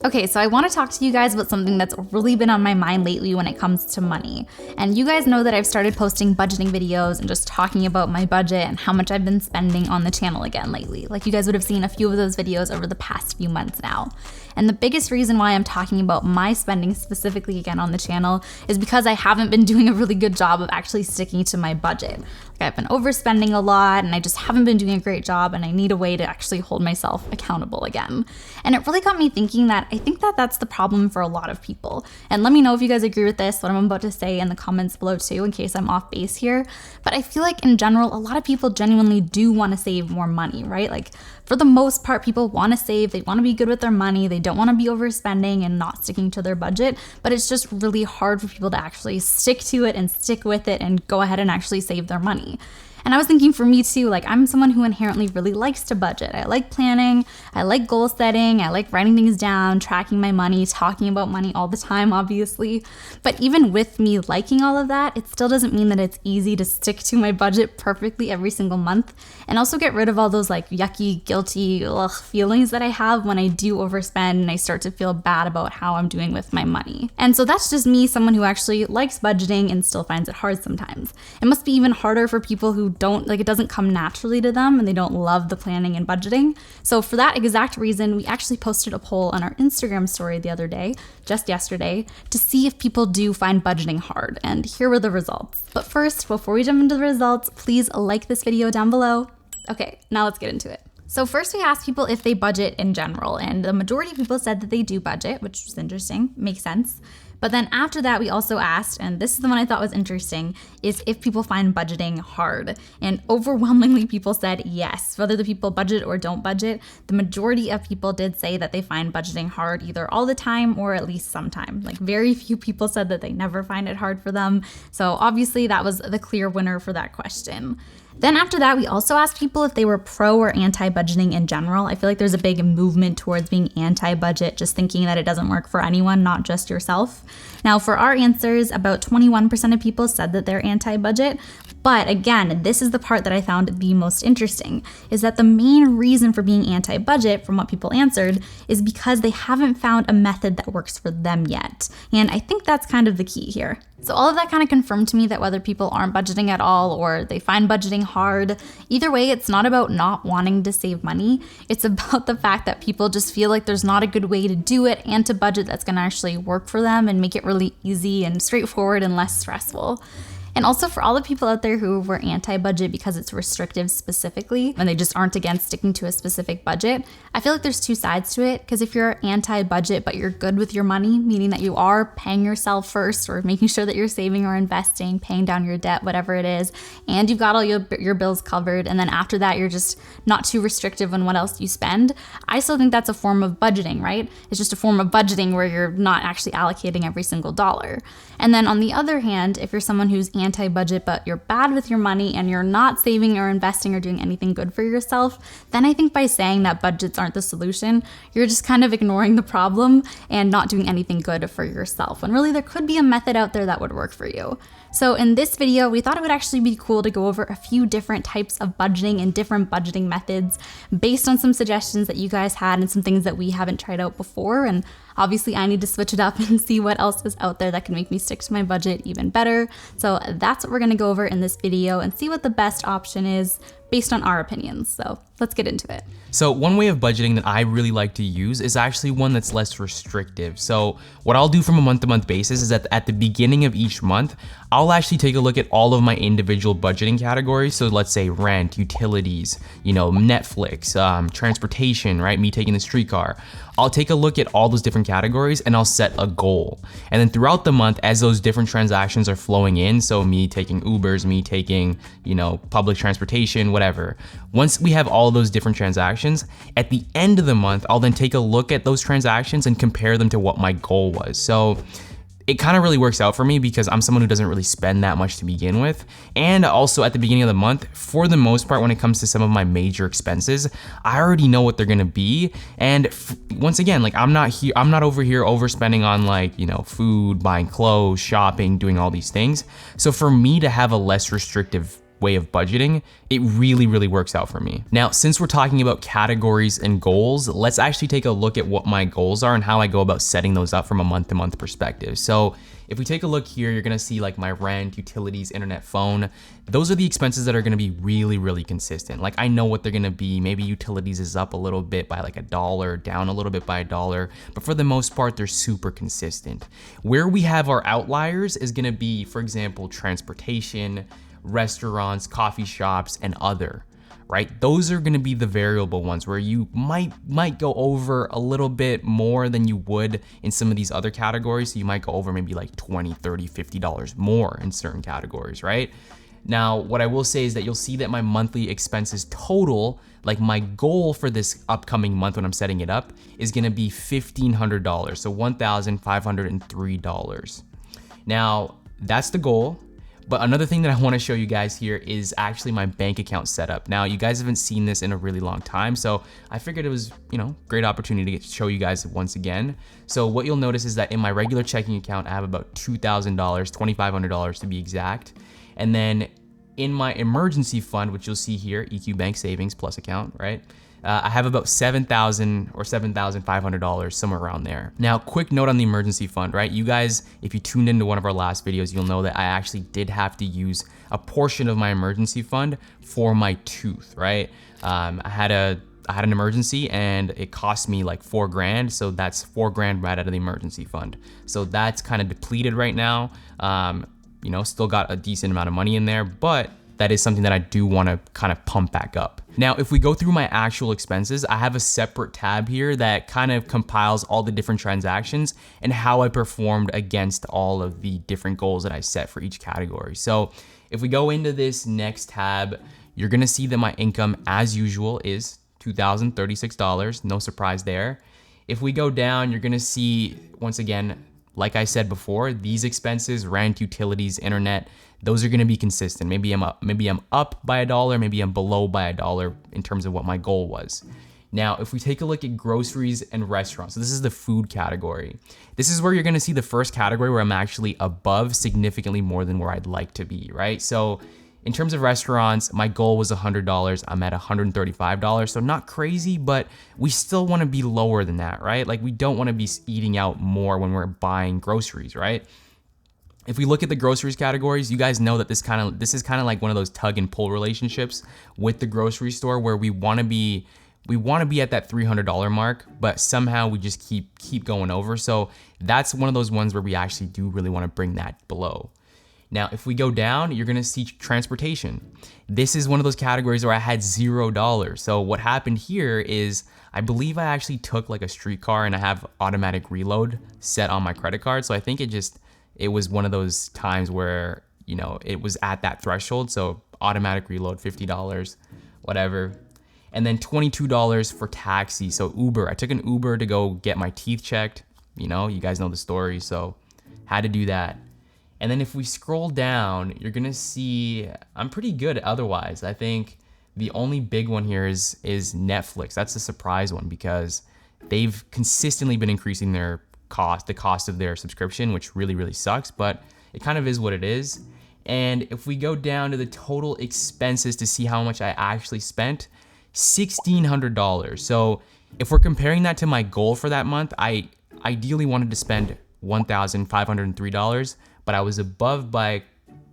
Okay, so I want to talk to you guys about something that's really been on my mind lately when it comes to money. And you guys know that I've started posting budgeting videos and just talking about my budget and how much I've been spending on the channel again lately. Like, you guys would have seen a few of those videos over the past few months now. And the biggest reason why I'm talking about my spending specifically again on the channel is because I haven't been doing a really good job of actually sticking to my budget. Like, I've been overspending a lot and I just haven't been doing a great job, and I need a way to actually hold myself accountable again. And it really got me thinking that I think that that's the problem for a lot of people. And let me know if you guys agree with this, what I'm about to say, in the comments below too, in case I'm off base here. But I feel like in general, a lot of people genuinely do want to save more money, right? Like, for the most part, people want to save, they want to be good with their money, they don't want to be overspending and not sticking to their budget, but it's just really hard for people to actually stick to it and stick with it and go ahead and actually save their money. And I was thinking for me too, like, I'm someone who inherently really likes to budget. I like planning, I like goal setting, I like writing things down, tracking my money, talking about money all the time, obviously. But even with me liking all of that, it still doesn't mean that it's easy to stick to my budget perfectly every single month, and also get rid of all those like yucky, guilty feelings that I have when I do overspend and I start to feel bad about how I'm doing with my money. And so that's just me, someone who actually likes budgeting and still finds it hard sometimes. It must be even harder for people who don't, like, it doesn't come naturally to them and they don't love the planning and budgeting. So for that exact reason, we actually posted a poll on our Instagram story the other day, just yesterday, to see if people do find budgeting hard, and here were the results. But first, before we jump into the results, please like this video down below. Okay, now let's get into it. So first we asked people if they budget in general, and the majority of people said that they do budget, which was interesting, makes sense. But then after that, we also asked, and this is the one I thought was interesting, is if people find budgeting hard. And overwhelmingly people said yes. Whether the people budget or don't budget, the majority of people did say that they find budgeting hard either all the time or at least sometime. Like, very few people said that they never find it hard for them. So obviously that was the clear winner for that question. Then after that, we also asked people if they were pro or anti-budgeting in general. I feel like there's a big movement towards being anti-budget, just thinking that it doesn't work for anyone, not just yourself. Now, for our answers, about 21% of people said that they're anti-budget. But again, this is the part that I found the most interesting, is that the main reason for being anti-budget, from what people answered, is because they haven't found a method that works for them yet. And I think that's kind of the key here. So all of that kind of confirmed to me that whether people aren't budgeting at all or they find budgeting hard, either way, it's not about not wanting to save money. It's about the fact that people just feel like there's not a good way to do it and to budget that's going to actually work for them and make it really easy and straightforward and less stressful. And also for all the people out there who were anti-budget because it's restrictive specifically, and they just aren't against sticking to a specific budget, I feel like there's two sides to it. Because if you're anti-budget but you're good with your money, meaning that you are paying yourself first or making sure that you're saving or investing, paying down your debt, whatever it is, and you've got all your bills covered, and then after that you're just not too restrictive on what else you spend, I still think that's a form of budgeting, right? It's just a form of budgeting where you're not actually allocating every single dollar. And then on the other hand, if you're someone who's anti-budget but you're bad with your money and you're not saving or investing or doing anything good for yourself, then I think by saying that budgets aren't the solution, you're just kind of ignoring the problem and not doing anything good for yourself, when really there could be a method out there that would work for you. So in this video, we thought it would actually be cool to go over a few different types of budgeting and different budgeting methods based on some suggestions that you guys had and some things that we haven't tried out before. And obviously I need to switch it up and see what else is out there that can make me stick to my budget even better. So that's what we're gonna go over in this video and see what the best option is based on our opinions. So let's get into it. So one way of budgeting that I really like to use is actually one that's less restrictive. So what I'll do from a month-to-month basis is that at the beginning of each month, I'll actually take a look at all of my individual budgeting categories. So let's say rent, utilities, Netflix, transportation, right? Me taking the streetcar. I'll take a look at all those different categories and I'll set a goal. And then throughout the month, as those different transactions are flowing in, so me taking Ubers, me taking, public transportation, whatever. Once we have all those different transactions, at the end of the month, I'll then take a look at those transactions and compare them to what my goal was. So it kind of really works out for me because I'm someone who doesn't really spend that much to begin with. And also at the beginning of the month, for the most part, when it comes to some of my major expenses, I already know what they're gonna be. And once again, like I'm not over here overspending on food, buying clothes, shopping, doing all these things. So for me to have a less restrictive way of budgeting, it really, really works out for me. Now, since we're talking about categories and goals, let's actually take a look at what my goals are and how I go about setting those up from a month-to-month perspective. So if we take a look here, you're gonna see like my rent, utilities, internet, phone. Those are the expenses that are gonna be really, really consistent. Like I know what they're gonna be. Maybe utilities is up a little bit by like $1, down a little bit by $1, but for the most part, they're super consistent. Where we have our outliers is gonna be, for example, transportation, restaurants, coffee shops, and other. Right? Those are gonna be the variable ones where you might go over a little bit more than you would in some of these other categories. So you might go over maybe like $20, $30, $50 more in certain categories, right? Now, what I will say is that you'll see that my monthly expenses total, like my goal for this upcoming month when I'm setting it up, is gonna be $1,500, so $1,503. Now, that's the goal. But another thing that I want to show you guys here is actually my bank account setup. Now, you guys haven't seen this in a really long time, so I figured it was, great opportunity to show you guys once again. So what you'll notice is that in my regular checking account, I have about $2,000, $2,500 to be exact. And then in my emergency fund, which you'll see here, EQ Bank Savings Plus account, right? I have about $7,000 or $7,500, somewhere around there. Now, quick note on the emergency fund, right? You guys, if you tuned into one of our last videos, you'll know that I actually did have to use a portion of my emergency fund for my tooth, right? I had an emergency and it cost me like $4,000. So that's $4,000 right out of the emergency fund. So that's kind of depleted right now. Still got a decent amount of money in there, but that is something that I do want to kind of pump back up. Now, if we go through my actual expenses, I have a separate tab here that kind of compiles all the different transactions and how I performed against all of the different goals that I set for each category. So if we go into this next tab, you're gonna see that my income, as usual, is $2,036, no surprise there. If we go down, you're gonna see, once again, like I said before, these expenses, rent, utilities, internet, those are gonna be consistent. Maybe I'm up by $1, maybe I'm below by $1 in terms of what my goal was. Now, if we take a look at groceries and restaurants, so this is the food category. This is where you're gonna see the first category where I'm actually above significantly more than where I'd like to be, right? So in terms of restaurants, my goal was $100, I'm at $135, so not crazy, but we still wanna be lower than that, right? Like we don't wanna be eating out more when we're buying groceries, right? If we look at the groceries categories, you guys know that this is kind of like one of those tug and pull relationships with the grocery store where we want to be at that $300 mark, but somehow we just keep going over. So that's one of those ones where we actually do really want to bring that below. Now, if we go down, you're gonna see transportation. This is one of those categories where I had $0. So what happened here is I believe I actually took like a streetcar and I have automatic reload set on my credit card. So I think it was one of those times where, it was at that threshold. So automatic reload, $50, whatever. And then $22 for taxi. So Uber, I took an Uber to go get my teeth checked. You guys know the story. So had to do that. And then if we scroll down, you're gonna see I'm pretty good otherwise. I think the only big one here is Netflix. That's a surprise one because they've consistently been increasing the cost of their subscription, which really, really sucks, but it kind of is what it is. And if we go down to the total expenses to see how much I actually spent, $1,600. So if we're comparing that to my goal for that month, I ideally wanted to spend $1,503, but I was above by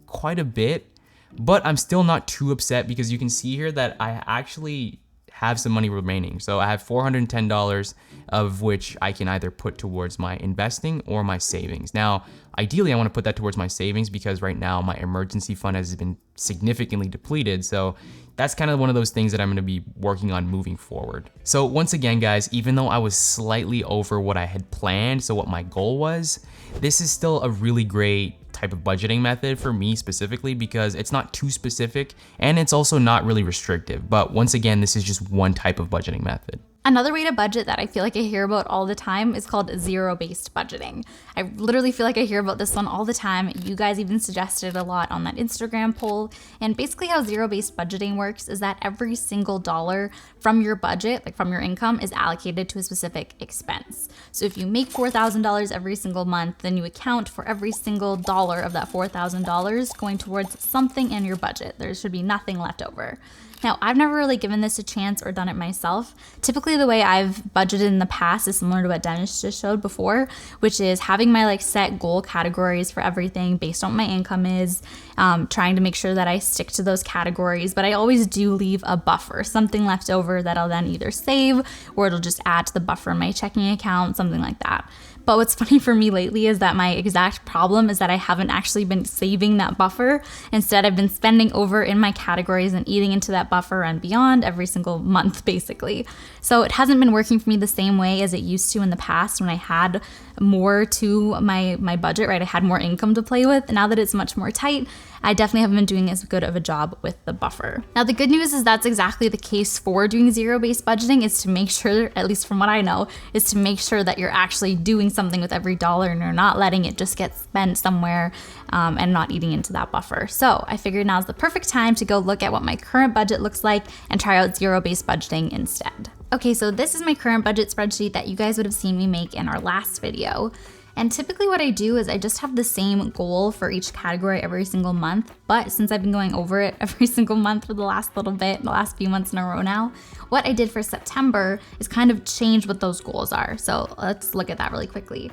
quite a bit, but I'm still not too upset because you can see here that I actually have some money remaining. So I have $410 of which I can either put towards my investing or my savings. Now, ideally I want to put that towards my savings because right now my emergency fund has been significantly depleted. So that's kind of one of those things that I'm going to be working on moving forward. So once again, guys, even though I was slightly over what I had planned, so what my goal was, this is still a really great type of budgeting method for me specifically because it's not too specific and it's also not really restrictive. But once again, this is just one type of budgeting method. Another way to budget that I feel like I hear about all the time is called zero-based budgeting. I literally feel like I hear about this one all the time. You guys even suggested a lot on that Instagram poll. And basically how zero-based budgeting works is that every single dollar from your budget, like from your income, is allocated to a specific expense. So if you make $4,000 every single month, then you account for every single dollar of that $4,000 going towards something in your budget. There should be nothing left over. Now, I've never really given this a chance or done it myself. Typically, the way I've budgeted in the past is similar to what Dennis just showed before, which is having my set goal categories for everything based on what my income is, trying to make sure that I stick to those categories, but I always do leave a buffer, something left over that I'll then either save or it'll just add to the buffer in my checking account, something like that. But what's funny for me lately is that my exact problem is that I haven't actually been saving that buffer. Instead, I've been spending over in my categories and eating into that buffer and beyond every single month, basically. So it hasn't been working for me the same way as it used to in the past when I had more to my budget, right? I had more income to play with. Now that it's much more tight, I definitely haven't been doing as good of a job with the buffer. Now, the good news is that's exactly the case for doing zero-based budgeting, is to make sure, at least from what I know, is to make sure that you're actually doing something with every dollar and you're not letting it just get spent somewhere and not eating into that buffer. So I figured now's the perfect time to go look at what my current budget looks like and try out zero-based budgeting instead. Okay, so this is my current budget spreadsheet that you guys would have seen me make in our last video. And typically what I do is I just have the same goal for each category every single month. But since I've been going over it every single month for the last little bit, the last few months in a row now, what I did for September is kind of change what those goals are. So let's look at that really quickly.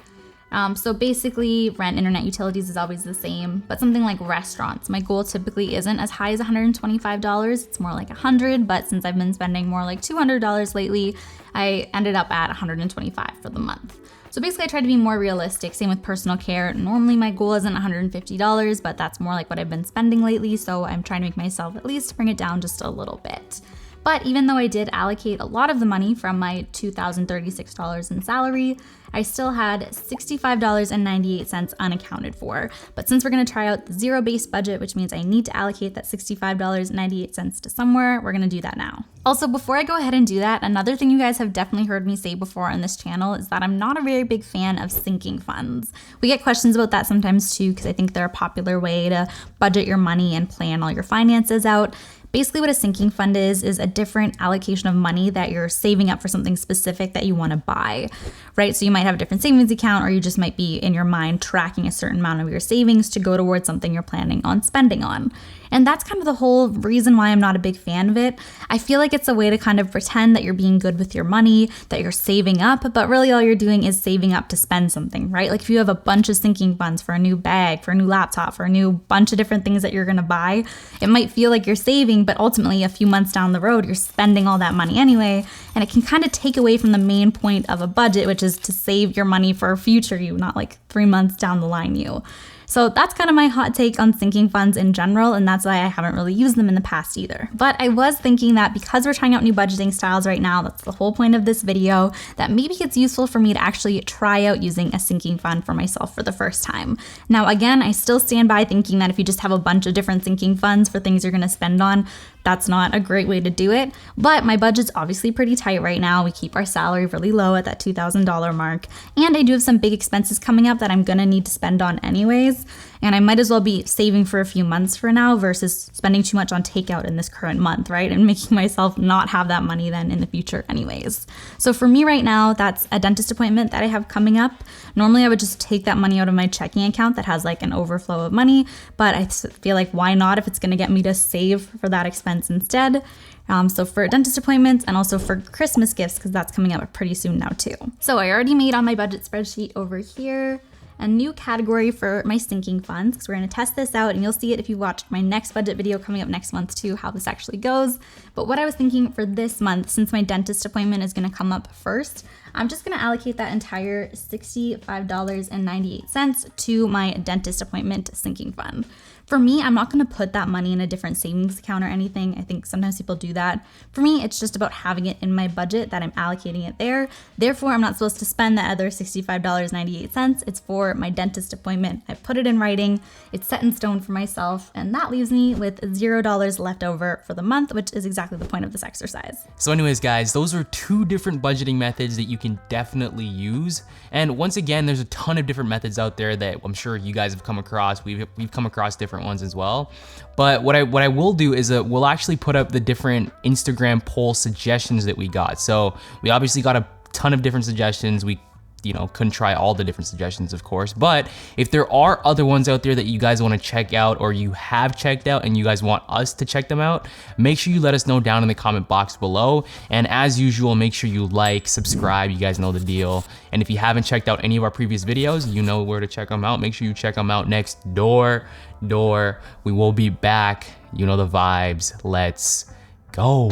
So basically rent, internet, utilities is always the same, but something like restaurants, my goal typically isn't as high as $125. It's more like $100, but since I've been spending more like $200 lately, I ended up at $125 for the month. So basically I try to be more realistic. Same with personal care. Normally my goal isn't $150, but that's more like what I've been spending lately. So I'm trying to make myself at least bring it down just a little bit. But even though I did allocate a lot of the money from my $2,036 in salary, I still had $65.98 unaccounted for. But since we're gonna try out the zero-based budget, which means I need to allocate that $65.98 to somewhere, we're gonna do that now. Also, before I go ahead and do that, another thing you guys have definitely heard me say before on this channel is that I'm not a very big fan of sinking funds. We get questions about that sometimes too, because I think they're a popular way to budget your money and plan all your finances out. Basically what a sinking fund is a different allocation of money that you're saving up for something specific that you want to buy, right? So you might have a different savings account, or you just might be in your mind tracking a certain amount of your savings to go towards something you're planning on spending on. And that's kind of the whole reason why I'm not a big fan of it. I feel like it's a way to kind of pretend that you're being good with your money, that you're saving up, but really all you're doing is saving up to spend something, right? Like if you have a bunch of sinking funds for a new bag, for a new laptop, for a new bunch of different things that you're gonna buy, it might feel like you're saving, but ultimately a few months down the road, you're spending all that money anyway, and it can kind of take away from the main point of a budget, which is to save your money for a future you, not like 3 months down the line you. So that's kind of my hot take on sinking funds in general, and that's why I haven't really used them in the past either. But I was thinking that because we're trying out new budgeting styles right now, that's the whole point of this video, that maybe it's useful for me to actually try out using a sinking fund for myself for the first time. Now again, I still stand by thinking that if you just have a bunch of different sinking funds for things you're gonna spend on, that's not a great way to do it. But my budget's obviously pretty tight right now. We keep our salary really low at that $2,000 mark. And I do have some big expenses coming up that I'm gonna need to spend on anyways. And I might as well be saving for a few months for now versus spending too much on takeout in this current month, right? And making myself not have that money then in the future anyways. So for me right now, that's a dentist appointment that I have coming up. Normally I would just take that money out of my checking account that has like an overflow of money, but I feel like why not if it's gonna get me to save for that expense instead. So for dentist appointments and also for Christmas gifts, because that's coming up pretty soon now too. So I already made on my budget spreadsheet over here a new category for my sinking funds, because we're going to test this out and you'll see it if you watched my next budget video coming up next month too, how this actually goes. But what I was thinking for this month, since my dentist appointment is going to come up first, I'm just gonna allocate that entire $65.98 to my dentist appointment sinking fund. For me, I'm not gonna put that money in a different savings account or anything. I think sometimes people do that. For me, it's just about having it in my budget that I'm allocating it there. Therefore, I'm not supposed to spend that other $65.98. It's for my dentist appointment. I put it in writing, it's set in stone for myself, and that leaves me with $0 left over for the month, which is exactly the point of this exercise. So anyways, guys, those are two different budgeting methods that you can definitely use. And once again, there's a ton of different methods out there that I'm sure you guys have come across. We've come across different ones as well. But what I will do is we'll actually put up the different Instagram poll suggestions that we got. So we obviously got a ton of different suggestions. We couldn't try all the different suggestions, of course, but if there are other ones out there that you guys want to check out or you have checked out and you guys want us to check them out, make sure you let us know down in the comment box below. And as usual, make sure you like, subscribe, you guys know the deal. And if you haven't checked out any of our previous videos, you know where to check them out. Make sure you check them out next door. We will be back. You know the vibes. Let's go.